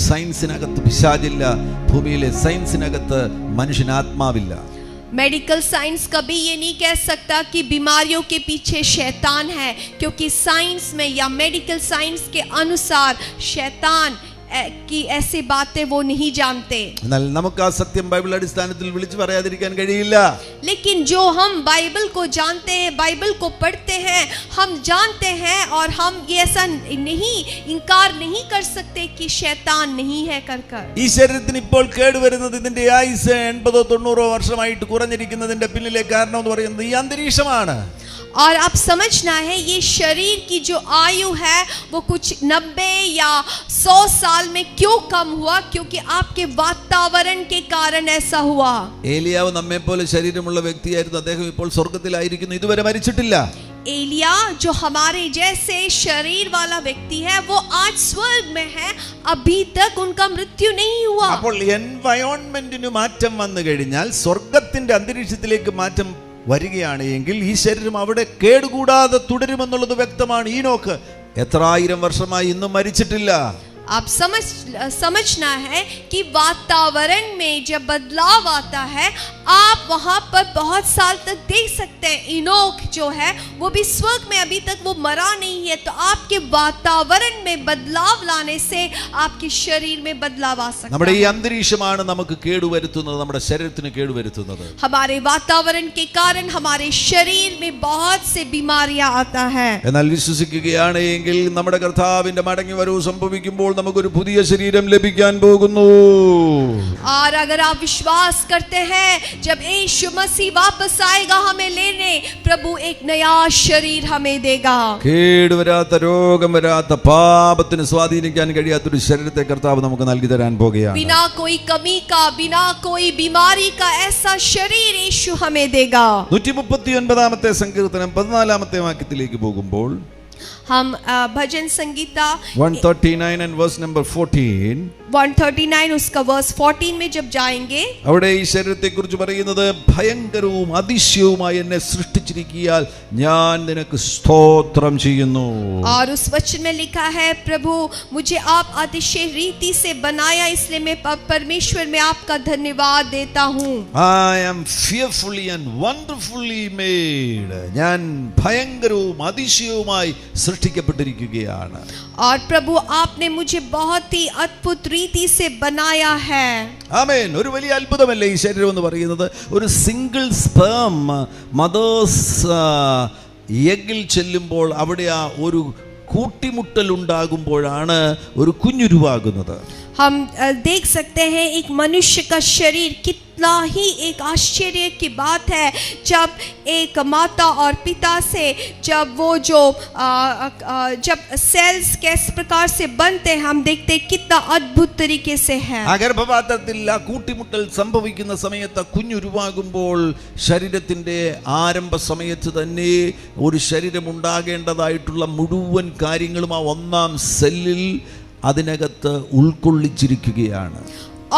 സയൻസിനകത്ത് പിശാചില്ല, ഭൂമിയിലെ സയൻസിനകത്ത് മനുഷ്യന് ആത്മാവില്ല. Medical science कभी ये नहीं कह सकता कि बीमारियों के पीछे शैतान है, क्योंकि साइंस में या मेडिकल साइंस के अनुसार शैतान की ऐसी बातें वो नहीं जानते. എന്നാൽ നമുക്ക് ആ സത്യം ബൈബിൾ അടിസ്ഥാനത്തിൽ വിളിച്ചു പറയാതിരിക്കാൻ കഴിയില്ല. लेकिन जो हम बाइबल को जानते हैं, बाइबल को पढ़ते हैं, हम जानते हैं और हम ये ऐसा नहीं इनकार नहीं कर सकते कि शैतान नहीं है कर. ഈ ശരീരത്തിന് ഇപ്പോൾ കേടുവരുന്നത്, ഇതിന്റെ ആയുസ് 80-90 വർഷമായിട്ട് കുറഞ്ഞിരിക്കുന്നതിന്റെ പിന്നിലെ കാരണം എന്ന് പറയുന്നത് ഈ അന്തരീക്ഷമാണ്. और आप समझना है ये शरीर की जो आयु है वो कुछ 90 या 100 साल में क्यों कम हुआ, क्योंकि आपके वातावरण के कारण ऐसा हुआ. ഏലിയാവ് നമ്മെ പോലെ ശരീരമുള്ള വ്യക്തിയായിരുന്നു. അദ്ദേഹം ഇപ്പോൾ സ്വർഗ്ഗത്തിലായിരിക്കുന്നു, ഇതുവരെ മരിച്ചിട്ടില്ല. एलिया जो हमारे जैसे शरीर वाला व्यक्ति है वो आज स्वर्ग में है, अभी तक उनका मृत्यु नहीं हुआ. അപ്പോൾ എൻവയോൺമെന്റിന് മാറ്റം വന്നു കഴിഞ്ഞാൽ, സ്വർഗ്ഗത്തിന്റെ അന്തരീക്ഷത്തിലേക്ക് മാറ്റം വരികയാണ് എങ്കിൽ ഈ ശരീരം അവിടെ കേടുകൂടാതെ തുടരുമെന്നുള്ളത് വ്യക്തമാണ്. ഈനോക്ക് എത്ര ആയിരം വർഷമായി ഇന്നും മരിച്ചിട്ടില്ല. आप समझना है कि वातावरण में जब बदलाव आता है, आप वहां पर बहुत साल तक देख सकते हैं. इनोक जो है वो भी स्वर्ग में अभी तक वो मरा नहीं है. तो आपके वातावरण में बदलाव लाने से आपके शरीर में बदलाव आ सकता है. നമ്മുടെ ഈ അന്തരീക്ഷമാണ് നമുക്ക് കേടുവരുത്തുന്നത്, നമ്മുടെ ശരീരത്തിന് കേടുവരുത്തുന്നത്. हमारे वातावरण के कारण हमारे शरीर में बहुत से बीमारियां आता है. എന്നാൽ വിശ്വസിക്കുകയാണ് എങ്കിൽ നമ്മുടെ കർത്താവിന്റെ മടങ്ങിവരവ് സംഭവിക്കുമ്പോൾ നമുക്കൊരു പുതിയ ശരീരം ലഭിക്കാൻ പോകുന്നു. और अगर आप विश्वास करते हैं जब यीशु मसीह वापस आएगा हमें लेने, प्रभु एक नया शरीर हमें देगा. കേടുവരാത്ത, രോഗം വരാത്ത, പാപത്തിന് സ്വാധീനിക്കാൻ കഴിയാത്തൊരു ശരീരത്തെ കർത്താവ് നമുക്ക് നൽകി തരാൻ പോകുകയാണ്. बिना कोई कमी का, बिना कोई बीमारी का ऐसा शरीर यीशु हमें देगा. 139-ാമത്തെ സങ്കീർത്തനം 14-ാമത്തെ വാക്യത്തിലേക്ക് പോകുമ്പോൾ हम भजन संगीता 139 and verse number 14, 139 उसका वर्स 14 में जब जाएंगे, അവിടെ ഈ ശരീരത്തെ കുറിച്ച് പറയുന്നത്, ഭയങ്കരവും അതിശയവുമായി എന്നെ സൃഷ്ടിച്ചിരിക്കിയാൽ ഞാൻ നിനക്ക് സ്തോത്രം ചെയ്യുന്നു. और उस वचन में लिखा है, प्रभु मुझे आप अतिशय रीति से बनाया, इसलिए मैं परमेश्वर में आपका धन्यवाद देता हूँ. I am fearfully and wonderfully made. ഞാൻ ഭയങ്കരവും അതിശയവുമായി സൃഷ്ടിക്കപ്പെട്ടിരിക്കുകയാണ്. और प्रभु आपने मुझे बहुत ही अद्भुत रीति से बनाया है. ആമേൻ. ഒരു വലിയ അത്ഭുതമല്ലേ ഈ ശരീരം എന്ന് പറയുന്നത്. ഒരു സിംഗിൾ സ്പേം മദേഴ്സ് എഗ്ഗിൽ ചെല്ലുമ്പോൾ അവിടെ ആ ഒരു കൂട്ടിമുട്ടൽ ഉണ്ടാകുമ്പോഴാണ് ഒരു കുഞ്ഞുരുവാകുന്നത്. हम देख सकते हैं एक मनुष्य का शरीर कितना ही एक आश्चर्य की बात है जब एक माता और पिता से जब वो जो जब सेल्स किस प्रकार से बनते हैं, हम देखते हैं कितना अद्भुत तरीके से है. ഗർഭപാത്രത്തിൽ ആ കൂട്ടിമുട്ടൽ സംഭവിക്കുന്ന സമയത്ത് കുഞ്ഞുരുവാകുമ്പോൾ ശരീരത്തിന്റെ ആരംഭ സമയത്ത് തന്നെ ഒരു ശരീരം ഉണ്ടാകേണ്ടതായിട്ടുള്ള മുഴുവൻ കാര്യങ്ങളും ആ ഒന്നാം സെല്ലിൽ അതിനകത്ത് ഉൾക്കൊള്ളിച്ചിരിക്കുകയാണ്.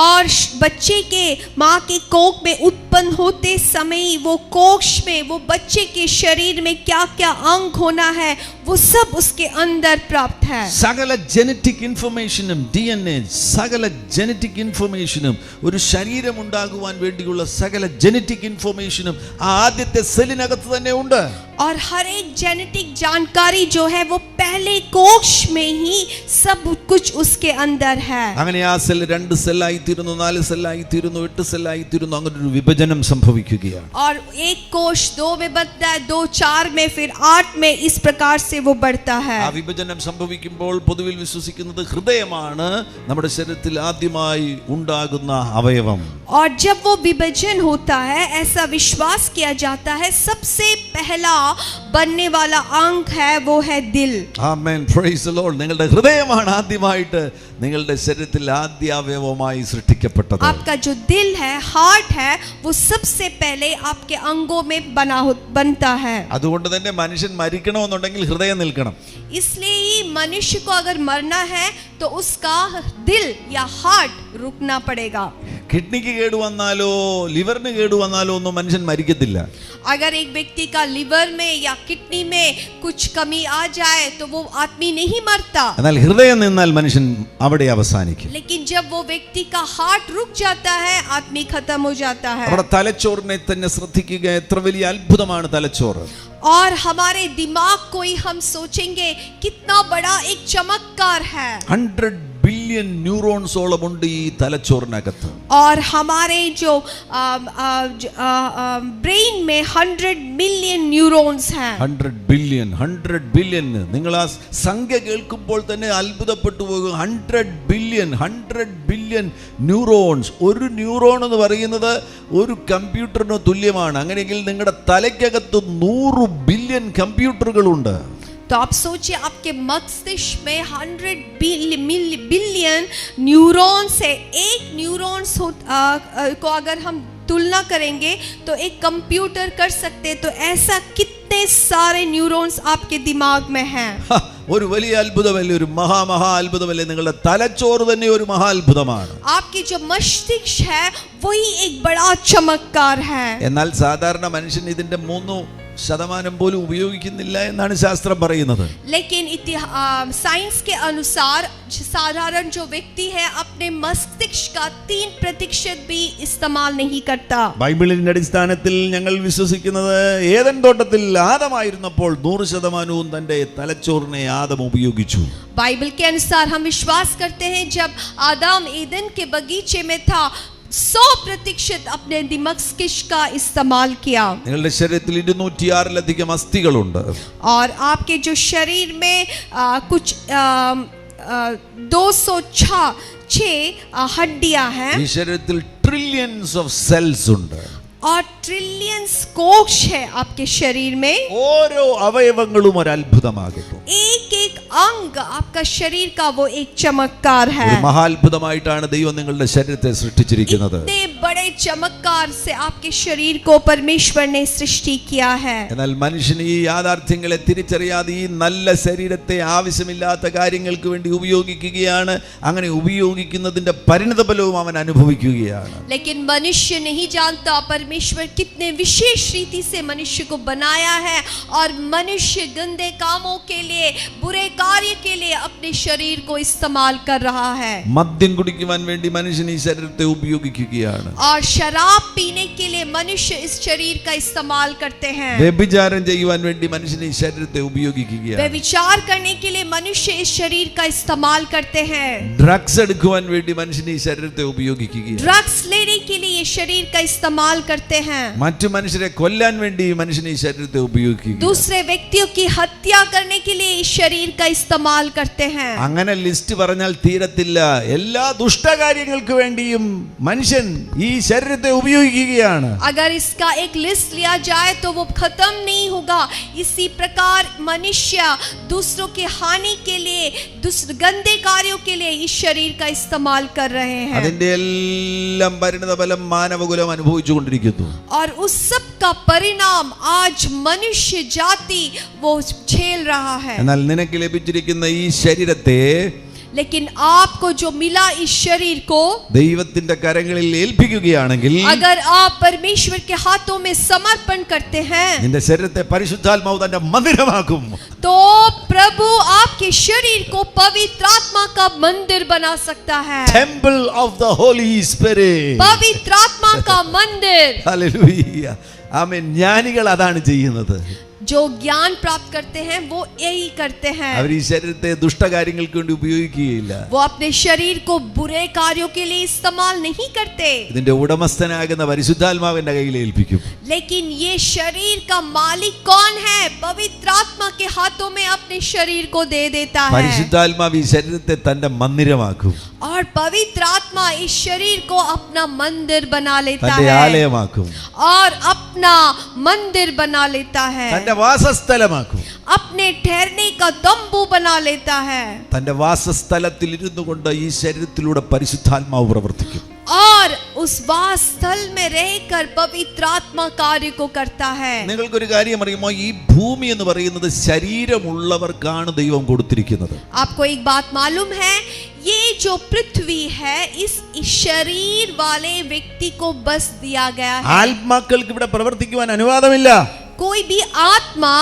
और बच्चे के माँ के कोख में उत्पन्न होते समय वो कोश में वो बच्चे के शरीर में क्या क्या अंग होना है वो सब उसके अंदर प्राप्त है. സകല ജനറ്റിക് ഇൻഫർമേഷനും DNA, സകല ജനറ്റിക് ഇൻഫർമേഷനും, ഒരു ശരീരം ഉണ്ടാകുവാൻ വേണ്ടിയുള്ള സകല ജനറ്റിക് ഇൻഫർമേഷനും ആദ്യത്തെ സെല്ലിനകത്ത് തന്നെ ഉണ്ട്. और हर एक जेनेटिक जानकारी जो है वो पहले कोश में ही सब कुछ उसके अंदर है. അങ്ങനെ ആ സെൽ 2 സെല്ലായി തീരുന്നു, 4 സെല്ലായി തീരുന്നു, 8 സെല്ലായി തീരുന്നു. അങ്ങനെ ഒരു വിഭജനം സംഭവിക്കുകയാണ്. और एक कोश 2 में बनता है, 2 4 में, फिर 8 में, इस प्रकार से वो बढ़ता है. ആ വിഭജനം സംഭവിക്കുമ്പോൾ പൊതുവിൽ വിശ്വസിക്കുന്നത് ഹൃദയമാണ് നമ്മുടെ ശരീരത്തിൽ ആദ്യമായി ഉണ്ടാകുന്ന അവയവം. और जब वो विभाजन होता है ऐसा विश्वास किया जाता है सबसे पहला बनने वाला अंग है वो है दिल. ആമേൻ. Praise the Lord. നിങ്ങളുടെ ഹൃദയമാണ് ആദ്യമായിട്ട് നിങ്ങളുടെ ശരീരത്തിൽ ആദ്യ അവയവമായി സൃഷ്ടിക്കപ്പെട്ടത്. आपका जो दिल है, हार्ट है, वो सबसे पहले आपके अंगों में बनता है. അതുകൊണ്ട് തന്നെ മനുഷ്യൻ മരിക്കണമെന്നുണ്ടെങ്കിൽ ഹൃദയം നിൽക്കണം. इसलिए ही मनुष्य को अगर मरना है तो उसका दिल या हार्ट रुकना पड़ेगा. കിഡ്നിക്ക് കേടുവന്നാലോ ലിവറിന് കേടുവന്നാലോ ഒന്നും മനുഷ്യൻ മരിക്കത്തില്ല. अगर एक व्यक्ति का लिवर में या किडनी में कुछ कमी आ जाए तो वो आदमी नहीं मरता, എന്നാൽ ഹൃദയം നിന്നാൽ മനുഷ്യൻ അവിടെ അവസാനിക്കും. लेकिन जब वो व्यक्ति का हार्ट रुक जाता है आदमी खत्म हो जाता है. അവിടെ തലച്ചോറിനെ തന്നെ ശ്രദ്ധിക്കുക. എത്ര വലിയ അത്ഭുതമാണ് തലച്ചോറ്. और हमारे दिमाग को ही हम सोचेंगे कितना बड़ा एक चमत्कार है. 100 ബില്യൺ ന്യൂറോൺസോളം ഉണ്ട് ഈ തലച്ചോറിനകത്ത്. और हमारे जो ब्रेन में 100 मिलियन न्यूरॉन्स हैं. 100 ബില്യൺ. നിങ്ങൾ ആ സംഖ്യ കേൾക്കുമ്പോൾ തന്നെ അത്ഭുതപ്പെട്ടു പോകും. 100 ബില്യൺ ന്യൂറോൺസ്. ഒരു ന്യൂറോൺ എന്ന് പറയുന്നത് ഒരു കമ്പ്യൂട്ടറിന് തുല്യമാണ്. അങ്ങനെയെങ്കിൽ നിങ്ങളുടെ തലയ്ക്കകത്ത് 100 ബില്യൺ കമ്പ്യൂട്ടറുകളുണ്ട്. तो आप सोचिए आपके मस्तिष्क में 100 बिलियन न्यूरॉन्स है. एक न्यूरॉन्स को अगर हम तुलना करेंगे तो एक कंप्यूटर कर सकते, तो ऐसा कितने सारे न्यूरॉन्स आपके दिमाग में हैं. ഒരു വലിയ അത്ഭുതമല്ലേ, ഒരു മഹാ അത്ഭുതമല്ലേ. നിങ്ങളുടെ തലച്ചോറ് തന്നെ ഒരു മഹാ അത്ഭുതമാണ്. आपकी जो मस्तिष्क है वही एक बड़ा चमत्कार है. എന്നാൽ സാധാരണ മനുഷ്യൻ ഇതിന്റെ 3% പോലും ഉപയോഗിക്കുന്നില്ല എന്നാണ് ശാസ്ത്രം പറയുന്നത്. लेकिन साइंस के अनुसार साधारण जो व्यक्ति है अपने मस्तिष्क का 3% भी इस्तेमाल नहीं करता. ബൈബിളിന്റെ അടിസ്ഥാനത്തിൽ ഞങ്ങൾ വിശ്വസിക്കുന്നത് ഏദൻ തോട്ടത്തിൽ ആദമായിരുന്നപ്പോൾ 100% തന്റെ തലച്ചോറിനെ ആദം ഉപയോഗിച്ചു. बाइबल के अनुसार हम विश्वास करते हैं जब आदम ईदन के बगीचे में था 100% अपने मस्तिष्क का इस्तेमाल किया. നിങ്ങളുടെ ശരീരത്തിൽ 206 അസ്ഥികളുണ്ട്. और आपके जो शरीर में कुछ 206 हड्डियां हैं. ഈ ശരീരത്തിൽ ട്രില്യൺസ് ഓഫ് സെൽസ് ഉണ്ട്. और ट्रिलियंस कोश है आपके शरीर में. ഓരോ അവയവങ്ങളും ഒരു അത്ഭുതമാകുന്നു. एक अंग आपका शरीर का वो एक चमत्कार है. ഒരു മഹാത്ഭുതമായിട്ടാണ് ദൈവം നിങ്ങളുടെ ശരീരത്തെ സൃഷ്ടിച്ചിരിക്കുന്നത്. इतने बड़े चमत्कार से आपके शरीर को परमेश्वर ने सृष्टि किया है. എന്നാൽ മനുഷ്യൻ ഈ യാഥാർത്ഥ്യങ്ങളെ തിരിച്ചറിയാതെ ഈ നല്ല ശരീരത്തെ ആവശ്യമില്ലാത്ത കാര്യങ്ങൾക്ക് വേണ്ടി ഉപയോഗിക്കുകയാണ്. അങ്ങനെ ഉപയോഗിക്കുന്നതിന്റെ പരിണതഫലവും അവൻ അനുഭവിക്കുകയാണ്. लेकिन मनुष्य नहीं जानता परमेश्वर कितने विशेष रीति से मनुष्य को बनाया है, और मनुष्य गंदे कामों के लिए, बुरे कार्य के लिए अपने शरीर को इस्तेमाल कर रहा है. മദ്യം കുടിക്കുവാൻ വേണ്ടി മനുഷ്യൻ ഈ ശരീരത്തെ ഉപയോഗിക്കുകയാണ്. और शराब पीने के लिए मनुष्य इस शरीर का इस्तेमाल करते हैं. വ്യഭിചാരം ചെയ്യുവാൻ വേണ്ടി മനുഷ്യൻ ഈ ശരീരത്തെ ഉപയോഗിക്കുകയാണ്. व्यभिचार करने के लिए मनुष्य इस शरीर का इस्तेमाल करते हैं. ഡ്രഗ്സ് എടുക്കുവാൻ വേണ്ടി മനുഷ്യൻ ഈ ശരീരത്തെ ഉപയോഗിക്കുകയാണ്. ड्रग्स लेने के लिए ये शरीर का इस्तेमाल करते हैं. മറ്റു മനുഷ്യരെ കൊല്ലാൻ വേണ്ടി മനുഷ്യൻ ഈ ശരീരത്തെ ഉപയോഗിക്കുകയാണ്. दूसरे व्यक्तियों की हत्या करने के लिए इस शरीर का इस्तेमाल करते हैं. അങ്ങനെ ലിസ്റ്റ് പറഞ്ഞാൽ തീരത്തില്ല. എല്ലാ ദുഷ്ടകാര്യങ്ങൾക്ക് വേണ്ടിയും മനുഷ്യൻ ഈ ശരീരത്തെ ഉപയോഗിക്കുകയാണ്. अगर इसका एक लिस्ट लिया जाए तो वो खत्म नहीं होगा. इसी प्रकार मनुष्य दूसरों की हानि के लिए, गंदे कार्यों के लिए इस शरीर का इस्तेमाल कर रहे हैं. അതിന്റെ എല്ലാം പരിണതഫലം മാനവകുലം അനുഭവിച്ചുകൊണ്ടിരിക്കുന്നു. और उस सब का परिणाम आज मनुष्य जाति वो झेल रहा है. എന്നാൽ നിനക്ക് ലഭിച്ചിരിക്കുന്ന ഈ ശരീരത്തെ, लेकिन आपको जो मिला इस शरीर को ദൈവത്തിന്റെ കരങ്ങളിൽ ഏൽപ്പിക്കുകയാണെങ്കിൽ, अगर आप परमेश्वर के हाथों में समर्पण करते हैं, നിന്റെ ശരീരത്തെ പരിശുദ്ധാത്മാവ് തന്റെ മന്ദിരമാക്കും. तो प्रभु आपके शरीर को पवित्र आत्मा का मंदिर बना सकता है. Temple of the Holy Spirit. पवित्र आत्मा का मंदिर. ഹല്ലേലൂയ. ആമേൻ. ജ്ഞാനികൾ അതാണ് ചെയ്യുന്നത്. जो ज्ञान प्राप्त करते हैं वो यही करते हैं. അവർ ഈ ശരീരത്തെ ദുഷ്ടകാര്യങ്ങൾക്ക് വേണ്ടി ഉപയോഗിക്കുകയില്ല. वो अपने शरीर को बुरे कार्यों के लिए इस्तेमाल नहीं करते, ഇതിന്റെ ഉടമസ്ഥനാകുന്ന പരിശുദ്ധാത്മാവിന്റെ കയ്യിൽ ഏൽപ്പിക്കും. लेकिन ये शरीर का मालिक कौन है? पवित्र आत्मा के हाथों में अपने शरीर को दे देता है. പരിശുദ്ധാത്മാവ് ഈ ശരീരത്തെ തന്റെ മന്ദിരമാക്കും. और पवित्र आत्मा इस शरीर को अपना मंदिर बना लेता തന്റെ है, ആലയമാക്കും. और अपना मंदिर बना लेता है, തന്റെ വാസസ്ഥലമാക്കും. अपने ठहरने का तंबू बना लेता है. തന്റെ വാസസ്ഥലത്തിൽ ഇരുന്നു കൊണ്ട് ഈ ശരീരത്തിലൂടെ പരിശുദ്ധാത്മാവ് പ്രവർത്തിക്കും. और उस वास स्थल में रहकर पवित्र आत्मा कार्य को करता है। നിങ്ങൾക്കൊരു കാര്യം അറിയുമോ, ഈ ഭൂമി എന്ന് പറയുന്നത് ശരീരമുള്ളവർക്കാണ് ദൈവം കൊടുത്തിരിക്കുന്നത്. आपको एक बात मालूम है, ये जो पृथ्वी है इस शरीर वाले व्यक्ति को बस दिया गया है। ആത്മാക്കൾക്ക് ഇവിടെ പ്രവർത്തിക്കുവാൻ അനുവാദമില്ല. कोई भी आत्मा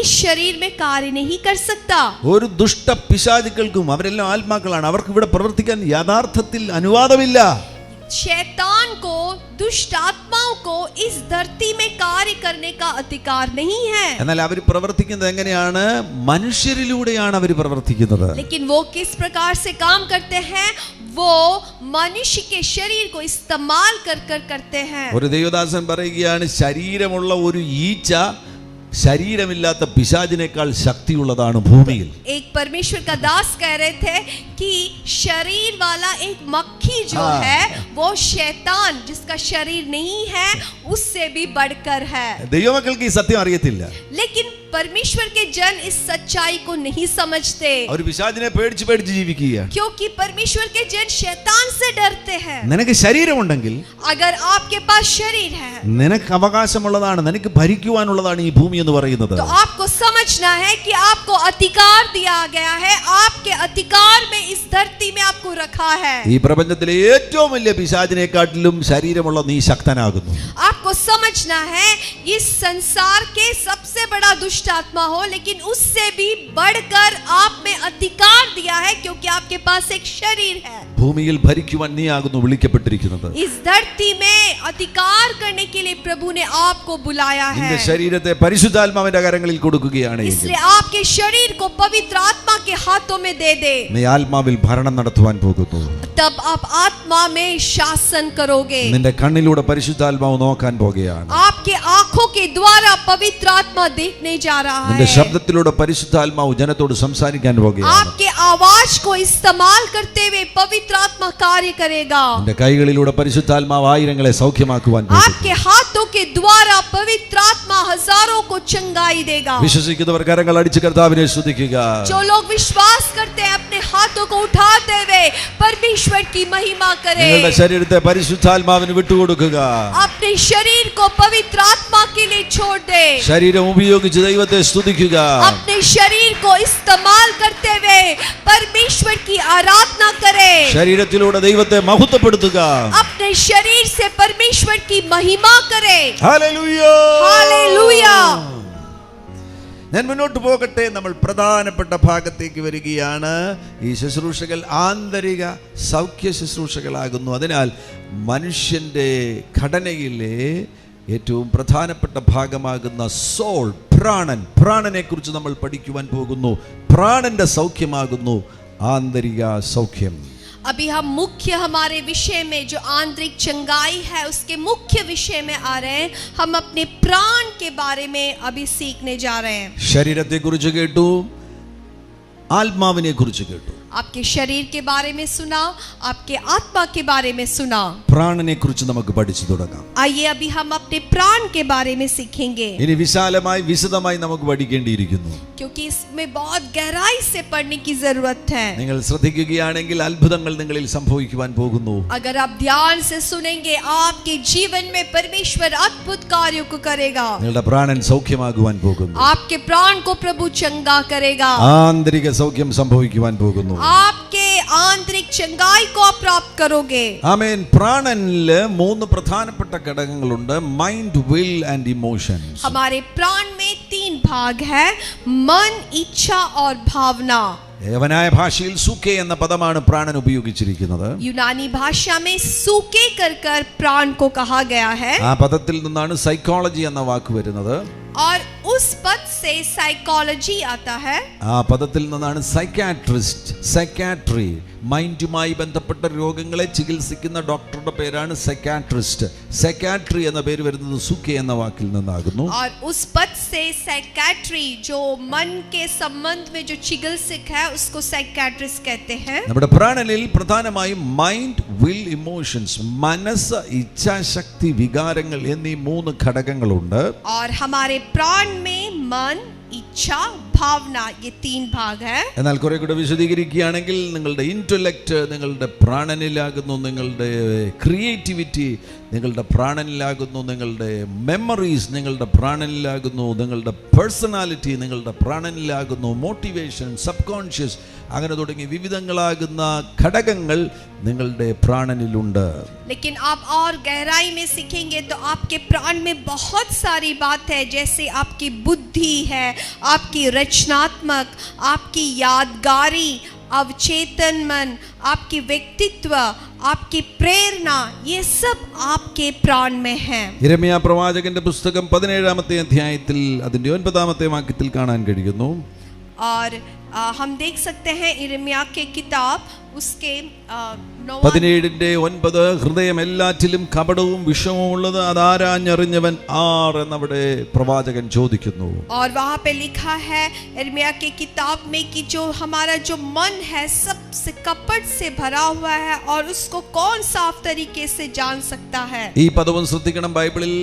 इस शरीर में कार्य नहीं कर सकता। ഒരു ദുഷ്ട പിശാചുക്കൾക്കും, അവരെല്ലാം ആത്മാക്കളാണ്, അവർക്ക് ഇവിടെ പ്രവർത്തിക്കാൻ യഥാർത്ഥത്തിൽ അനുവാദമില്ല. शैतान को, दुष्ट आत्माओं को इस धरती में कार्य करने का अधिकार नहीं है। എന്നാൽ അവർ പ്രവർത്തിക്കുന്നത് എങ്ങനെയാണ്? മനുഷ്യരിലൂടെയാണ് അവർ പ്രവർത്തിക്കുന്നത്. लेकिन वो किस प्रकार से काम करते हैं? वो मनुष्य के शरीर को इस्तेमाल कर कर करते हैं। ഒരു ദൈവദാസൻ പറയുകയാണ്, ശരീരമുള്ള ഒരു ഈച്ച ശരീരമില്ലാത്ത പിശാചിനേക്കാൾ ശക്തിയുള്ളതാണ് ഭൂമിയിൽ. एक परमेश्वर का दास कह रहे थे कि शरीर वाला एक मक्खी जो है वो शैतान जिसका शरीर नहीं है उससे भी बढ़कर है। ദൈവമക്കൾക്ക് ഈ സത്യം അറിയത്തില്ല. लेकिन परमेश्वर के जन इस सच्चाई को नहीं समझते, അവർ പിശാചിനെ പേടിച്ച് പേടിച്ച് ജീവിക്കുകയാണ്. क्योंकि परमेश्वर के जन शैतान से डरते हैं। നിനക്ക് ശരീരമുണ്ടെങ്കിൽ, अगर आपके पास शरीर है നിനക്ക് അവകാശമുള്ളതാണ്, നിനക്ക് ഭരിക്കുവാനുള്ളതാണ് ഈ ഭൂമി എന്ന് പറയുന്നത്. तो आपको समझना है कि आपको अधिकार दिया गया है, आपके अधिकार में इस धरती में आपको रखा है। ഈ പ്രപഞ്ചത്തിലെ ഏറ്റവും വലിയ പിശാചിനെക്കാട്ടിലും ശരീരമുള്ള നീ ശക്തനാകുന്നു. आपको समझना है इस संसार के सबसे बड़ा दुष्ट आत्मा हो, लेकिन उससे भी बढ़कर आप में अधिकार दिया है, क्योंकि आपके पास एक शरीर है। ഭൂമിയിൽ ഭരിക്കുവാൻ നീ ആകുന്നു വിളിക്കപ്പെട്ടിരിക്കുന്നത്. इस धरती में अधिकार करने के लिए प्रभु ने आपको बुलाया है। നിന്റെ ശരീരത്തെ പരിശുദ്ധാത്മാവിന്റെ കരങ്ങളിൽ കൊടുക്കുകയാണ്. इसलिए आपके शरीर को पवित्र आत्मा के हाथों में दे दे। നീ ആത്മാവിൽ ഭരണം നടത്തുവാൻ പോകുന്നു. तब आप आत्मा में शासन करोगे। നിന്റെ കണ്ണിലൂടെ പരിശുദ്ധാത്മാവ് നോക്കാൻ പോകുകയാണ്. आपके आंखों के द्वारा पवित्र आत्मा देखने जा रहा നിന്റെ है। ശബ്ദത്തിലൂടെ പരിശുദ്ധാത്മാവ് ജനത്തോട് സംസാരിക്കാൻ പോകുകയാണ്. आपके आवाज को इस्तेमाल करते हुए पवित्र आत्मा कार्य करेगा। നിന്റെ കൈകളിലൂടെ പരിശുദ്ധാത്മാവ് ആയിരങ്ങളെ സൗഖ്യമാക്കുവാൻ പോകുന്നു. आपके हाथों के द्वारा पवित्र आत्मा हजारों को चंगाई देगा। വിശ്വസിക്കുന്നവർ കരങ്ങൾ അടിച്ച് കർത്താവിനെ സ്തുതിക്കുക. जो लोग विश्वास करते हैं अपने हाथों को उठाते हुए परमेश्वर की महिमा നിങ്ങളുടെ करें। ശരീരത്തെ പരിശുദ്ധാത്മാവിന് വിട്ടുകൊടുക്കുക. अपने शरीर को पवित्र आत्मा के लिए छोड़ दे। ശരീരം ഉപയോഗിച്ച് ദൈവത്തെ സ്തുതിക്കുക. अपने शरीर को इस्तेमाल करते हुए परमेश्वर की आराधना करे। ശരീരത്തിലൂടെ ദൈവത്തെ മഹത്വപ്പെടുത്തുക. अपने शरीर से परमेश्वर की महिमा करे। ഹല്ലേലൂയ. हालेलुया। ഞാൻ മുന്നോട്ട് പോകട്ടെ. നമ്മൾ പ്രധാനപ്പെട്ട ഭാഗത്തേക്ക് വരികയാണ്. ഈ ശുശ്രൂഷകൾ ആന്തരിക സൗഖ്യ ശുശ്രൂഷകളാകുന്നു. അതിനാൽ മനുഷ്യന്റെ ഘടനയിലെ ഏറ്റവും പ്രധാനപ്പെട്ട ഭാഗമാകുന്ന സോൾ, പ്രാണനെ കുറിച്ച് നമ്മൾ പഠിക്കുവാൻ പോകുന്നു. പ്രാണന്റെ സൗഖ്യമാകുന്നു ആന്തരിക സൗഖ്യം. अभी हम मुख्य हमारे विषय में जो आंतरिक चंगाई है उसके मुख्य विषय में आ रहे हैं। हम अपने प्राण के बारे में अभी सीखने जा रहे हैं। ശരീരത്തെ കുറിച്ച് കേട്ടു, ആത്മാവിനെ കുറിച്ച് കേട്ടു. आपके शरीर के बारे में सुना, आपके आत्मा के बारे में सुना। പ്രാണനെ കുറിച്ച് നമുക്ക് പഠിച്ചു തുടങ്ങാം. आइए अभी हम अपने प्राण के बारे में सीखेंगे, ഇനി വിശാലമായി വിശദമായി നമുക്ക് പഠിക്കേണ്ടിയിരിക്കുന്നു. क्योंकि इसमें बहुत गहराई से पढ़ने की जरूरत है। നിങ്ങൾ ശ്രദ്ധിക്കുകയാണെങ്കിൽ അത്ഭുതങ്ങൾ നിങ്ങളിൽ സംഭവിക്കുവാൻ പോകുന്നു. अगर आप ध्यान से सुनेंगे आपके जीवन में परमेश्वर अद्भुत कार्यों को करेगा। നിങ്ങളുടെ പ്രാണൻ സൗഖ്യമാകുവാൻ പോകുന്നു. आपके प्राण को प्रभु चंगा करेगा। ആന്തരിക സൗഖ്യം സംഭവിക്കുവാൻ പോകുന്നു. आपके आंतरिक चंगाई को आप प्राप्त करोगे। ആമേൻ. പ്രാണനില് 3 പ്രധാനപ്പെട്ട ഘടകങ്ങളുണ്ട്: മൈൻഡ്, വിൽ ആൻഡ് ഇമോഷൻസ്. हमारे प्राण में 3 भाग है, मन, इच्छा और भावना। യവനായ ഭാഷയിൽ സൂക്കെ എന്ന പദമാണ് പ്രാണൻ ഉപയോഗിച്ചിരിക്കുന്നത്. यूनानी भाषा में सूके कर प्राण को कहा गया है। ആ പദത്തിൽ നിന്നാണ് സൈക്കോളജി എന്ന വാക്ക് വരുന്നത്. और उस पद से साइकोलॉजी आता है। ആ പദത്തിൽ നിന്നാണ് സൈക്കാട്രി, മൈൻഡുമായി ബന്ധപ്പെട്ട രോഗങ്ങളെ ചികിത്സിക്കുന്ന ഡോക്ടറുടെ പേരാണ് സൈക്കാട്രിസ്റ്റ്. സൈക്കാട്രി എന്ന പേര് വരുന്നത് സൂക്കെ എന്ന വാക്കിൽ നിന്നാകുന്നു. और उस पद से साइकाट्री, जो मन के संबंध में जो चिकित्सक है उसको साइकाट्रिस्ट कहते हैं। നമ്മുടെ പ്രാണനിൽ പ്രധാനമായും മൈൻഡ്, വിൽ, ഇമോഷൻസ്, മനസ്സ്, ഇച്ഛാശക്തി, വികാരങ്ങൾ എന്നീ 3 ഘടകങ്ങളുണ്ട്. और हमारे प्राण में मन, इच्छा, भावना, ये 3 भाग है. എന്നാൽ കുറെ കൂടെ വിശദീകരിക്കുകയാണെങ്കിൽ നിങ്ങളുടെ ഇന്റലക്റ്റ് നിങ്ങളുടെ പ്രാണനിലാകുന്നു, നിങ്ങളുടെ ക്രിയേറ്റിവിറ്റി നിങ്ങളുടെ പ്രാണനിലാകുന്നു, നിങ്ങളുടെ മെമ്മറീസ് നിങ്ങളുടെ പ്രാണനിലാകുന്നു, നിങ്ങളുടെ പേഴ്സണാലിറ്റി നിങ്ങളുടെ പ്രാണനിലാകുന്നു, മോട്ടിവേഷൻ, സബ് കോൺഷ്യസ്, അങ്ങനെ തുടങ്ങി വിവിധങ്ങളാകുന്ന ഘടകങ്ങൾ നിങ്ങളുടെ പ്രാണനിലുണ്ട്. लेकिन आप और गहराई में सीखेंगे तो आपके प्राण में बहुत सारी बात है, जैसे आपकी बुद्धि है, आपकी रचनात्मक, आपकी यादगारी, अवचेतन मन, आपकी व्यक्तित्व, आपकी प्रेरणा, ये सब आपके प्राण में है. യിരെമ്യാ പ്രവാചകന്റെ പുസ്തകം 17-ാമത്തെ അധ്യായത്തിൽ അതിന്റെ 9-ാമത്തെ വാക്യത്തിൽ കാണാൻ കഴിയുന്നു. और हम देख सकते हैं यिर्मयाह के किताब उसके 17:9 ഹൃദയം എല്ലാറ്റിലും കപടവും വിഷമവും ഉള്ളത് അതാരാഞ്ഞറിഞ്ഞവൻ ആർ എന്നവിടെ പ്രവാചകൻ ചോദിക്കുന്നു. और वहाँ पे लिखा है यिर्मयाह के किताब में कि जो हमारा जो मन है सबसे कपट से भरा हुआ है और उसको कौन साफ तरीके से जान सकता है. ഈ പദവും ശ്രദ്ധിക്കണം. ബൈബിളിൽ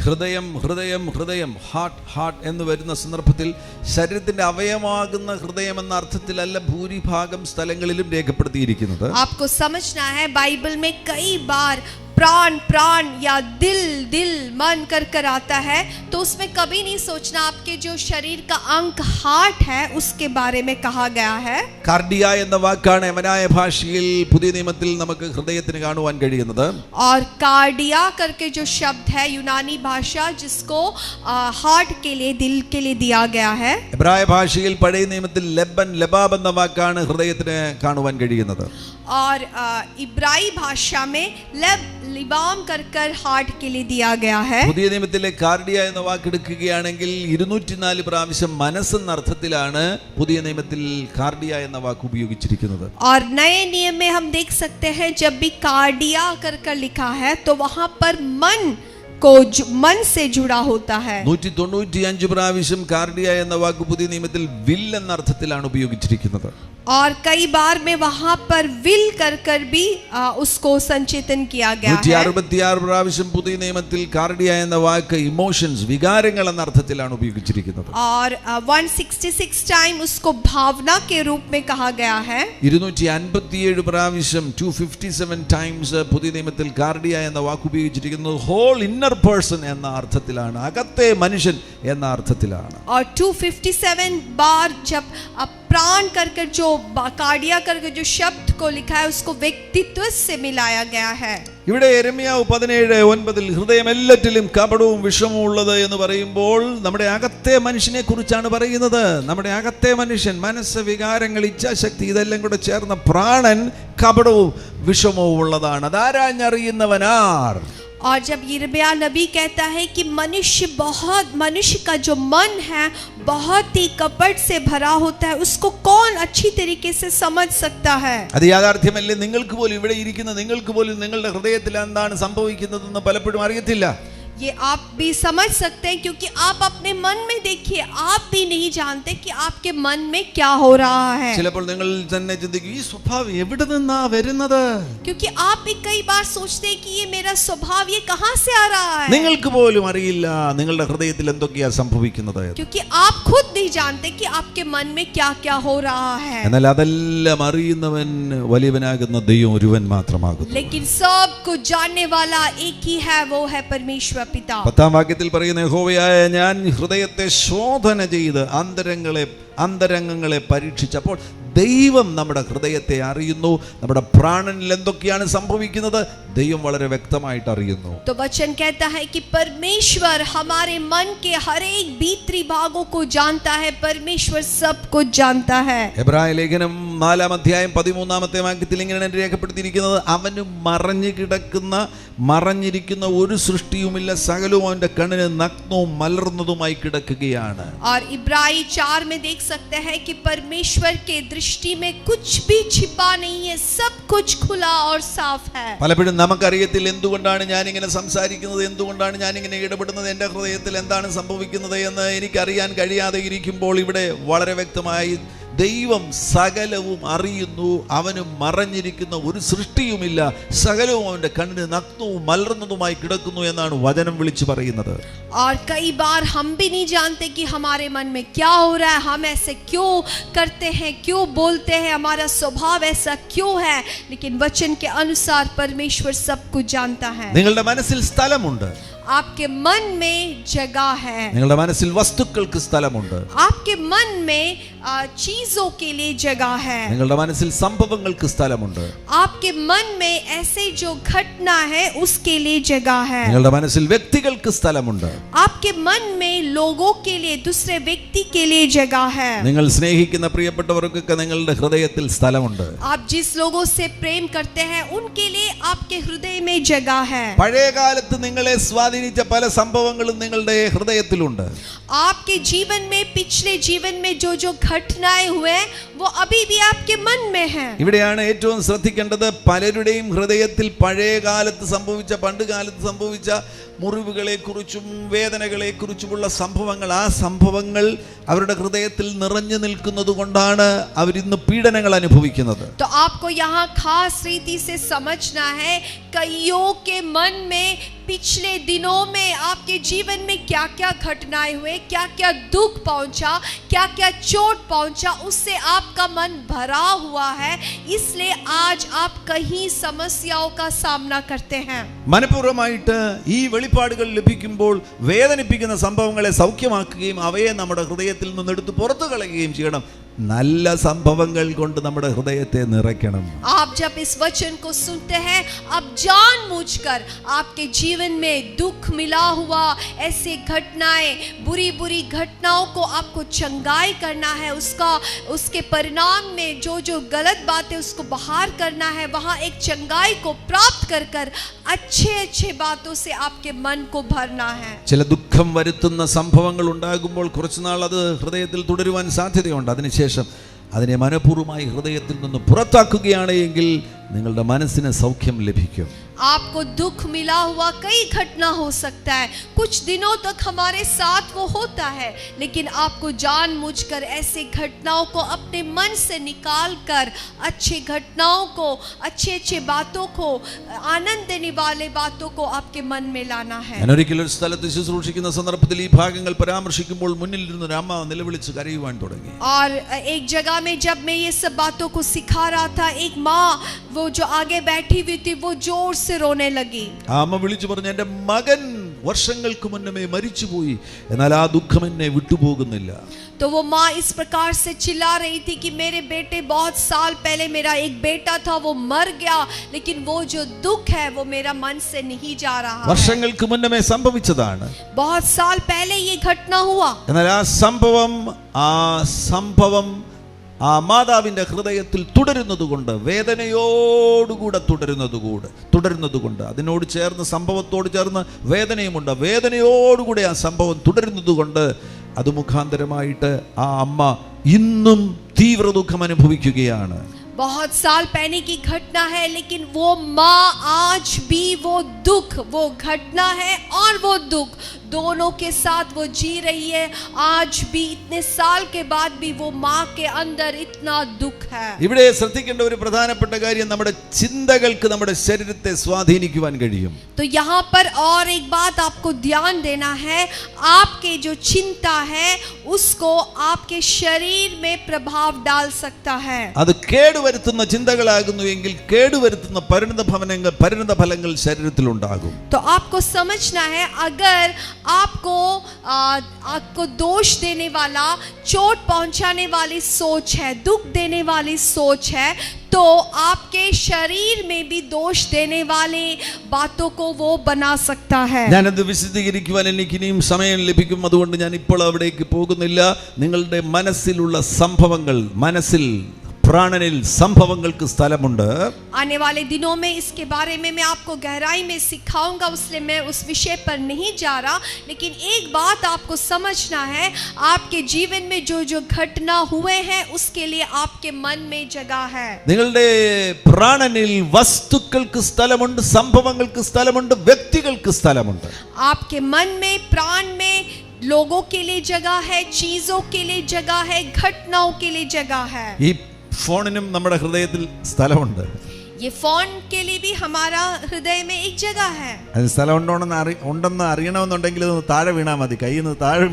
ഹൃദയം ഹൃദയം ഹൃദയം ഹാർട്ട് ഹാർട്ട് എന്ന് വരുന്ന സന്ദർഭത്തിൽ ശരീരത്തിന്റെ അവയവമാകുന്ന ഹൃദയം എന്ന അർത്ഥത്തിലല്ല ഭൂരിഭാഗം സ്ഥലങ്ങളിലും രേഖപ്പെടുത്തിയിരിക്കുന്നത്. आपको समझना है बाइबल में कई बार प्राण प्राण या दिल दिल मन कर आता है, तो उसमें कभी नहीं सोचना आपके जो शरीर का अंग हार्ट है उसके बारे में कहा गया है. കാർഡിയ എന്ന വാക്കാണ് യമനായ ഭാഷയിൽ പുതിയ നിയമത്തിൽ നമുക്ക് ഹൃദയത്തിന് കാണുവാൻ കഴിയുന്നത്. और कार्डिया करके जो शब्द है यूनानी भाषा जिसको हार्ट के लिए दिल के लिए दिया गया है. എബ്രായ ഭാഷയിൽ പഴയ നിയമത്തിൽ ലെബൻ ലബാബ് എന്ന വാക്കാണ് ഹൃദയത്തിന് കാണുവാൻ കഴിയുന്നത്. और इब्राई भाषा में लब लिबाम कर हार्ट के लिए दिया गया है. പുതിയ നിയമത്തിലെ കാർഡിയ എന്ന വാക്ക് എടുക്കുകയാണെങ്കിൽ 204 പ്രാവശ്യം മനസ്സെന്ന അർത്ഥത്തിലാണ് പുതിയ നിയമത്തിൽ കാർഡിയ എന്ന വാക്ക് ഉപയോഗിച്ചിരിക്കുന്നത്. और नए नियम में हम देख सकते हैं जब भी कार्डिया कर लिखा है तो वहां पर मन को मन से जुड़ा होता है. 195 പ്രാവശ്യം കാർഡിയ എന്ന വാക്ക് പുതിയ നിയമത്തിൽ വിൽ എന്ന അർത്ഥത്തിലാണ് ഉപയോഗിച്ചിരിക്കുന്നത്. और कई बार में वहां पर विल कर भी उसको संचेतन किया गया है. 166 പ്രാവശ്യം പുതിയ നിയമത്തിൽ കാർഡിയ എന്ന വാക്ക് ഇമോഷൻസ് വികാരങ്ങൾ എന്ന അർത്ഥത്തിലാണ് ഉപയോഗിച്ചിരിക്കുന്നത്. और 166 टाइम उसको भावना के रूप में कहा गया है. 257 പ്രാവശ്യം 257 ടൈംസ് പുതിയ നിയമത്തിൽ കാർഡിയ എന്ന വാക്ക് ഉപയോഗിച്ചിരിക്കുന്നത് ഹോൾ ഇന്നർ പേഴ്സൺ എന്ന അർത്ഥത്തിലാണ്, അകത്തെ മനുഷ്യൻ എന്ന അർത്ഥത്തിലാണ്. और 257 बार जब प्राण कर जो कार्डिया करके जो शब्द को लिखा है उसको व्यक्तित्व से मिलाया गया है. ഇവിടെ യെരമ്യാവ് 17:9 ഹൃദയം എല്ലാറ്റിലും കപടവും വിഷമവും ഉള്ളത് എന്ന് പറയുമ്പോൾ നമ്മുടെ അകത്തെ മനുഷ്യനെ കുറിച്ചാണ് പറയുന്നത്. നമ്മുടെ അകത്തെ മനുഷ്യൻ, മനസ്സ്, വികാരങ്ങൾ, ഇച്ഛാശക്തി ഇതെല്ലാം കൂടെ ചേർന്ന പ്രാണൻ കപടവും വിഷമവും ഉള്ളതാണ്. അതാരാഞ്ഞറിയുന്നവനാർ. और जब यिर्मयाह नबी कहता है कि मनुष्य का जो मन है बहुत ही कपट से भरा होता है, उसको कौन अच्छी तरीके से समझ सकता है. അത് യാഥാർത്ഥ്യമല്ലേ? നിങ്ങൾക്ക് പോലും ഇവിടെ ഇരിക്കുന്ന നിങ്ങൾക്ക് പോലും നിങ്ങളുടെ ഹൃദയത്തിൽ എന്താണ് സംഭവിക്കുന്നതെന്ന് പലപ്പോഴും അറിയത്തില്ല. ये आप भी समझ सकते हैं क्योंकि आप अपने मन में देखिए, आप भी नहीं जानते कि आपके मन में क्या हो रहा है. ചിലപ്പോൾ നിങ്ങൾ തന്നെ ചിന്തിക്കും, ഈ സ്വഭാവം എവിടെ നിന്നാ വരുന്നത്? क्योंकि आप भी कई बार सोचते हैं कि ये मेरा स्वभाव ये कहां से आ रहा है. നിങ്ങൾക്ക് പോലും അറിയില്ല നിങ്ങളുടെ ഹൃദയത്തിൽ എന്തൊക്കെയാ സംഭവിക്കുന്നത്. क्योंकि आप खुद नहीं जानते कि आपके मन में क्या क्या हो रहा है. എന്നാൽ അതെല്ലാം അറിയുന്നവൻ വലിയവനാകുന്ന ദൈവം ഒരുവൻ മാത്രമാകുന്നു. लेकिन सब कुछ जानने वाला एक ही है, वो है परमेश्वर पिता. 10-ാം വാക്യത്തിൽ പറയുന്ന യഹോവയായ ഞാൻ ഹൃദയത്തെ ശോധന ചെയ്ത് അന്തരംഗങ്ങളെ പരീക്ഷിച്ചപ്പോൾ ദൈവം നമ്മുടെ ഹൃദയത്തെ അറിയുന്നു. നമ്മുടെ പ്രാണനിൽ എന്തൊക്കെയാണ് സംഭവിക്കുന്നത് ദൈവം വളരെ വ്യക്തമായിട്ട് അറിയുന്നു. तो वचन कहता है कि परमेश्वर हमारे मन के हर एक भीतरी भागों को जानता है. परमेश्वर सब कुछ जानता है. എബ്രായ ലേഖനം 4-ാം അധ്യായം 13-ാമത്തെ വാക്യത്തിൽ ഇങ്ങനെ രേഖപ്പെടുത്തിയിരിക്കുന്നത്, അവന് മറഞ്ഞിരിക്കുന്ന ഒരു സൃഷ്ടിയുമില്ല, സകലവും അവന്റെ കണ്ണിന് നഗ്നവും മലർന്നതുമായി കിടക്കുകയാണ്. और इब्राई 4 में देख सकते हैं कि परमेश्वर के दृष्टि में कुछ भी छिपा नहीं है, सब कुछ खुला और साफ है. പലപ്പോഴും നമുക്കറിയത്തില്ല എന്തുകൊണ്ടാണ് ഞാനിങ്ങനെ സംസാരിക്കുന്നത്, എന്തുകൊണ്ടാണ് ഞാനിങ്ങനെ ഇടപെടുന്നത്, എൻ്റെ ഹൃദയത്തിൽ എന്താണ് സംഭവിക്കുന്നത് എന്ന് എനിക്കറിയാൻ കഴിയാതെ ഇരിക്കുമ്പോൾ ഇവിടെ വളരെ വ്യക്തമായി ദൈവം സകലവും അറിയുന്നു, അവന് മറഞ്ഞിരിക്കുന്ന ഒരു സൃഷ്ടിയുമില്ല, സകലവും അവന്റെ കണ്ണിന് നഗ്നവും മലർന്നതുമായി കിടക്കുന്നു എന്നാണ് വചനം വിളിച്ചു പറയുന്നത്. और कई बार हम भी नहीं जानते कि हमारे मन में क्या हो रहा है, हम ऐसे क्यों करते हैं, क्यों बोलते हैं, हमारा स्वभाव ऐसा क्यों है, लेकिन वचन के अनुसार परमेश्वर सब कुछ जानता है. നിങ്ങളുടെ മനസ്സിൽ സ്ഥലമുണ്ട്, आपके मन में जगह है, നിങ്ങളുടെ മനസ്സിൽ വസ്തുക്കൾക്ക് സ്ഥലമുണ്ട്, आपके मन में चीजों के लिए जगह है, നിങ്ങളുടെ മനസ്സിൽ സംഭവങ്ങൾക്ക് സ്ഥലമുണ്ട്, आपके मन में ऐसे जो घटना है उसके लिए जगह है, നിങ്ങളുടെ മനസ്സിൽ വ്യക്തികൾക്ക് സ്ഥലമുണ്ട്, आपके मन में लोगों के लिए, दूसरे व्यक्ति के लिए जगह है. നിങ്ങൾ സ്നേഹിക്കുന്ന പ്രിയപ്പെട്ടവർക്കൊക്കെ നിങ്ങളുടെ ഹൃദയത്തിൽ സ്ഥലമുണ്ട്. आप जिस लोगों से प्रेम करते हैं उनके लिए आपके हृदय में जगह है. പഴയ കാലത്ത് നിങ്ങളെ സ്വാധീനിച്ച പല സംഭവങ്ങളും നിങ്ങളുടെ ഹൃദയത്തിലുണ്ട്. आपके जीवन में, पिछले जीवन में जो जो घटनाएं हुए वो अभी भी आपके मन में है. ഇവിടെയാണ് ഏറ്റവും ശ്രദ്ധിക്കേണ്ടത്. പലരുടെയും ഹൃദയത്തിൽ പഴയ കാലത്ത് സംഭവിച്ച, പണ്ട് കാലത്ത് സംഭവിച്ച മുറിവുകളെ കുറിച്ചും വേദനകളെ കുറിച്ചുമുള്ള സംഭവങ്ങൾ, ആ സംഭവങ്ങൾ അവരുടെ ഹൃദയത്തിൽ നിറഞ്ഞു നിൽക്കുന്നത് കൊണ്ടാണ് അവരിന്ന് പീഡനങ്ങൾ അനുഭവിക്കുന്നത്. तो आपको यहाँ खास रीति से समझना है, कईयों के मन में पिछले दिनों में आपके जीवन में क्या क्या घटनाएं हुए, क्या क्या दुख पहुंचा, क्या क्या चोट पहुंचा, उससे आपका मन भरा हुआ है, इसलिए आज आप कहीं समस्याओं का सामना करते हैं. മനഃപൂർവ്വമായിട്ട് ഈ വെളിപ്പാടുകൾ ലഭിക്കുമ്പോൾ വേദനിപ്പിക്കുന്ന സംഭവങ്ങളെ സൗഖ്യമാക്കുകയും അവയെ നമ്മുടെ ഹൃദയത്തിൽ നിന്ന് എടുത്ത് പുറത്തു കളയുകയും ചെയ്യണം. നല്ല സംഭവങ്ങൾ കൊണ്ട് നമ്മുടെ ഹൃദയത്തെ നിറയ്ക്കണം. आप जब इस वचन को सुनते हैं, अब जानबूझकर आपके जीवन में दुख मिला हुआ ऐसे घटनाएं, बुरी बुरी घटनाओं को आपको चंगाई करना है, उसके परिणाम में जो जो गलत बातें उसको बाहर करना है, वहां एक चंगाई को प्राप्त कर कर अच्छे अच्छे बातों से आपके मन को भरना है. ചില ദുഃഖം വരുത്തുന്ന സംഭവങ്ങൾ ഉണ്ടാകുമ്പോൾ കുറച്ചുനാൾ അത് ഹൃദയത്തിൽ തുടരുവാൻ സാധ്യതയുണ്ട്. അതിനുശേഷം അതിനെ മനഃപൂർവ്വമായി ഹൃദയത്തിൽ നിന്ന് പുറത്താക്കുകയാണ് എങ്കിൽ നിങ്ങളുടെ മനസ്സിന് സൗഖ്യം ലഭിക്കും. आपको दुख मिला हुआ कई घटना हो सकता है, कुछ दिनों तक हमारे साथ वो होता है, लेकिन आपको जानबूझकर ऐसे घटनाओं को अपने मन से निकाल कर अच्छे घटनाओं को, अच्छे अच्छे बातों को, आनंद देने वाले बातों को आपके मन में लाना है. ഞാൻ ഒരിക്കലും ഒരു സ്ഥലത്ത് ശുശ്രൂഷിക്കുന്ന സന്ദർഭത്തിൽ ഈ ഭാഗങ്ങൾ പരാമർശിക്കുമ്പോൾ മുന്നിൽ ഇരുന്ന ഒരു അമ്മ നിലവിളിച്ച് കരയുവാൻ തുടങ്ങി. और एक जगह में जब मैं ये सब बातों को सिखा रहा था, एक माँ वो जो आगे बैठी हुई थी वो जोर से रोने लगी. ആ അമ്മ വിളിച്ചു പറഞ്ഞു, എൻ്റെ മകൻ വർഷങ്ങൾക്ക് മുന്നമേ മരിച്ചുപോയി, എന്നാൽ ആ ദുഃഖം എന്നെ വിട്ടുപോകുന്നില്ല. तो वो माँ इस प्रकार से चिल्ला रही थी कि मेरे बेटे, बहुत साल पहले मेरा एक बेटा था, वो मर गया, लेकिन वो जो दुख है वो मेरा मन से नहीं जा रहा है. വർഷങ്ങൾക്ക് മുന്നമേ സംഭവിച്ചതാണ്. बहुत साल पहले ये घटना हुआ, എന്നാൽ ആ സംഭവം ആ മാതാവിൻ്റെ ഹൃദയത്തിൽ തുടരുന്നതുകൊണ്ട്, വേദനയോടുകൂടെ തുടരുന്നതുകൊണ്ട്, അതിനോട് ചേർന്ന്, സംഭവത്തോട് ചേർന്ന് വേദനയുമുണ്ട്, വേദനയോടുകൂടെ ആ സംഭവം തുടരുന്നതുകൊണ്ട് അത് മുഖാന്തരമായിട്ട് ആ അമ്മ ഇന്നും തീവ്ര ദുഃഖം അനുഭവിക്കുകയാണ്. बहुत साल पहले की घटना है, लेकिन वो माँ आज भी वो दुख, वो घटना है और वो दुख दोनों के साथ वो जी रही है. आज भी इतने साल के बाद भी वो माँ के अंदर इतना दुख है. ഇവിടെ ശ്രദ്ധിക്കേണ്ട ഒരു പ്രധാനപ്പെട്ട കാര്യം, നമ്മുടെ ചിന്തകൾക്ക് നമ്മുടെ ശരീരത്തെ സ്വാധീനിക്കുവാൻ കഴിയും. तो यहाँ पर और एक बात आपको ध्यान देना है, आपके जो चिंता है उसको आपके शरीर में प्रभाव डाल सकता है. അത് കേടുവരുത്തുന്ന ചിന്തകളാകുന്നു എങ്കിൽ കേടുവരുത്തുന്ന പരിണത ഫലങ്ങൾ ശരീരത്തിൽ ഉണ്ടാകും. तो आपको समझना है, अगर आपको दोष देने वाला, चोट पहुंचाने वाली सोच है, दुख देने वाली सोच है, तो आपके शरीर में भी दोष देने वाले बातों को वो बना सकता है. ഞാനത് വിശദീകരിക്കുവാൻ എനിക്ക് ഇനിയും സമയം ലഭിക്കും, അതുകൊണ്ട് ഞാൻ ഇപ്പോൾ അവിടേക്ക് പോകുന്നില്ല. നിങ്ങളുടെ മനസ്സിലുള്ള സംഭവങ്ങൾ, മനസ്സിൽ പ്രാണനിൽ സംഭവങ്ങൾക്ക് സ്ഥലമുണ്ട്. आने वाले दिनों में इसके बारे में मैं आपको गहराई में सिखाऊंगा, इसलिए मैं उस विषय पर नहीं जा रहा, लेकिन एक बात आपको समझना है, आपके जीवन में जो जो घटना हुए हैं उसके लिए आपके मन में जगह है. നിങ്ങളുടെ പ്രാണനിൽ വസ്തുക്കൾക്ക് സ്ഥലമുണ്ട്, സംഭവങ്ങൾക്ക് സ്ഥലമുണ്ട്, വ്യക്തികൾക്ക് സ്ഥലമുണ്ട്. आपके मन में, प्राण में लोगों के लिए जगह है, चीजों के लिए जगह है, घटनाओं के लिए जगह है। ഈ ഫോണിനും നമ്മുടെ ഹൃദയത്തിൽ സ്ഥലമുണ്ട്. ये फोन के लिए भी हमारा हृदय में एक जगह है. അത് സ്ഥലം ഉണ്ടെന്ന് അറിയണമെന്നുണ്ടെങ്കിൽ ഇതൊന്ന് താഴെ വീണാൽ മതി. കയ്യിൽ നിന്ന് താഴെ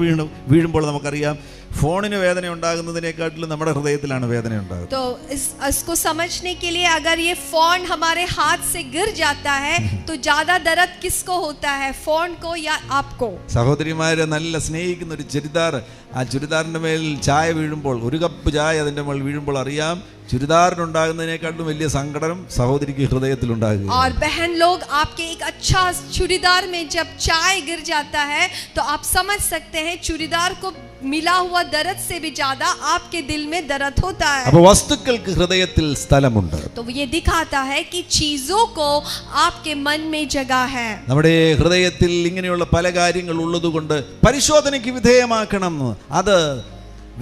വീഴുമ്പോൾ നമുക്കറിയാം ഫോണിന് വേദന ഉണ്ടാകുന്നതിനെക്കാട്ടിലും നമ്മുടെ ഹൃദയത്തിലാണ് വേദന ഉണ്ടാകുന്നത്. तो इसको समझने के लिए अगर ये फोन हमारे हाथ से गिर जाता है तो ज्यादा दर्द किसको होता है, फोन को या आपको? സഹോദരിമാരെ നല്ല സ്നേഹിക്കുന്ന ഒരു ചുരിദാർ, ആ ചുരിദാറിന്റെ മേൽ ചായ വീഴുമ്പോൾ, ഒരു കപ്പ് ചായ അതിന്റെ മേൽ വീഴുമ്പോൾ അറിയാം ചുരിദാറിനുണ്ടാകുന്നതിനേക്കാളും വലിയ സങ്കടം സഹോദരിക്ക് ഹൃദയത്തിൽ ഉണ്ടാകുക. और बहन लोग आपके एक अच्छा चूड़ीदार में जब चाय गिर जाता है तो आप समझ सकते हैं चूड़ीदार को मिला हुआ दर्द से भी ज्यादा आपके दिल में दर्द होता है. അപ്പോൾ വസ്തുക്കൾക്ക് ഹൃദയത്തിൽ സ്ഥലമുണ്ട്. तो ये दिखाता है कि चीजों को आपके मन में जगह है. നമ്മുടെ ഹൃദയത്തിൽ ഇങ്ങനെയുള്ള പല കാര്യങ്ങൾ ഉള്ളതുകൊണ്ട് പരിശോധനയ്ക്ക് വിധേയമാക്കണം. അത്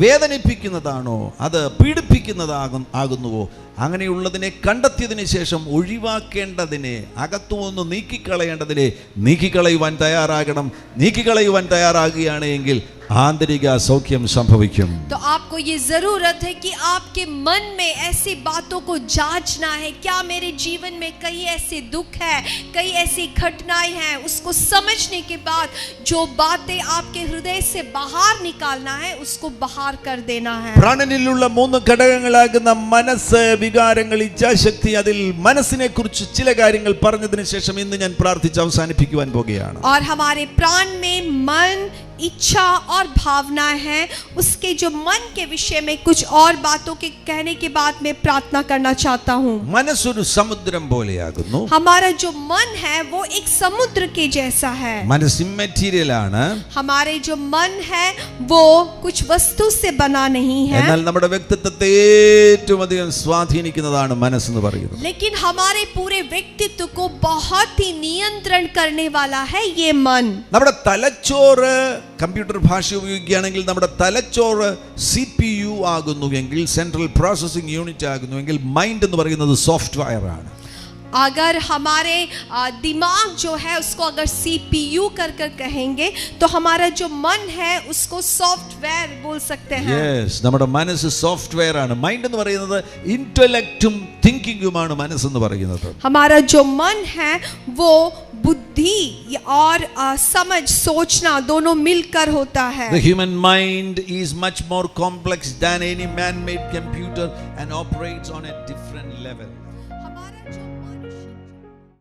വേദനിപ്പിക്കുന്നതാണോ, അത് പീഡിപ്പിക്കുന്നതാകുന്നുവോ, അങ്ങനെയുള്ളതിനെ കണ്ടെത്തിയതിന് ശേഷം ഒഴിവാക്കേണ്ടതിനെ, അകത്തുനിന്ന് നീക്കിക്കളയേണ്ടതിനെ നീക്കിക്കളയുവാൻ തയ്യാറാകണം. നീക്കിക്കളയുവാൻ തയ്യാറാകുകയാണെങ്കിൽ ആന്തരിക സൗഖ്യം സംഭവിക്കും. तो आपको ये जरूरत है कि आपके मन में ऐसी बातों को जांचना है. क्या मेरे जीवन में कई ऐसे दुख है, कई ऐसी घटनाएं हैं, उसको समझने के बाद जो बातें आपके हृदय से बाहर निकालना है उसको बाहर कर देना है. പ്രാണനിലുള്ള മൂന്ന് ഘടകങ്ങളാകുന്ന മനസ്സ്, വികാരങ്ങൾ, ഇച്ഛാശക്തി, അതിൽ മനസ്സിനെ കുറിച്ച് ചില കാര്യങ്ങൾ പറഞ്ഞതിന് ശേഷം ഇന്ന് ഞാൻ പ്രാർത്ഥിച്ച് അവസാനിപ്പിക്കുവാൻ പോകുകയാണ്. और हमारे प्राण में मन, इच्छा और भावनाएं हैं. उसके जो मन के विषय में कुछ और बातों के कहने के बाद मैं प्रार्थना करना चाहता हूँ. മനസ്സൊരു സമുദ്രം പോലെയാകുന്നു. हमारा जो मन है वो एक समुद्र के जैसा है. മനസ്സ് ഇമ്മെറ്റീരിയൽ ആണ്. हमारे जो मन है वो कुछ वस्तु से बना नहीं है, എന്നാൽ നമ്മുടെ വ്യക്തിത്വത്തെ ഏറ്റവും അധികം സ്വാധീനിക്കുന്നതാണ് മനസ്സെന്ന് പറയുന്നത്. लेकिन हमारे पूरे व्यक्तित्व को बहुत ही नियंत्रण करने वाला है ये मन. നമ്മുടെ തലച്ചോറ്, കമ്പ്യൂട്ടർ ഭാഷ ഉപയോഗിക്കുകയാണെങ്കിൽ നമ്മുടെ തലച്ചോറ് CPU ആകുന്നുവെങ്കിൽ, സെൻട്രൽ പ്രോസസ്സിംഗ് യൂണിറ്റ് ആകുന്നുവെങ്കിൽ, മൈൻഡ് എന്ന് പറയുന്നത് സോഫ്റ്റ്വെയർ ആണ്. अगर हमारे दिमाग जो है उसको अगर CPU कर कहेंगे तो हमारा जो मन है उसको सॉफ्टवेयर बोल सकते हैं. യെസ്, നമ്മുടെ മനസ്സ് സോഫ്റ്റ്വെയർ ആണ്. മൈൻഡ് എന്ന് പറയുന്നത് ഇന്റലക്റ്റും തിങ്കിങ്ങുമാണ് മനസ്സെന്ന് പറയുന്നത്. हमारा जो मन है वो बुद्धि और समझ, सोचना दोनों मिलकर होता है. The human mind is much more complex than any man-made computer and operates on a different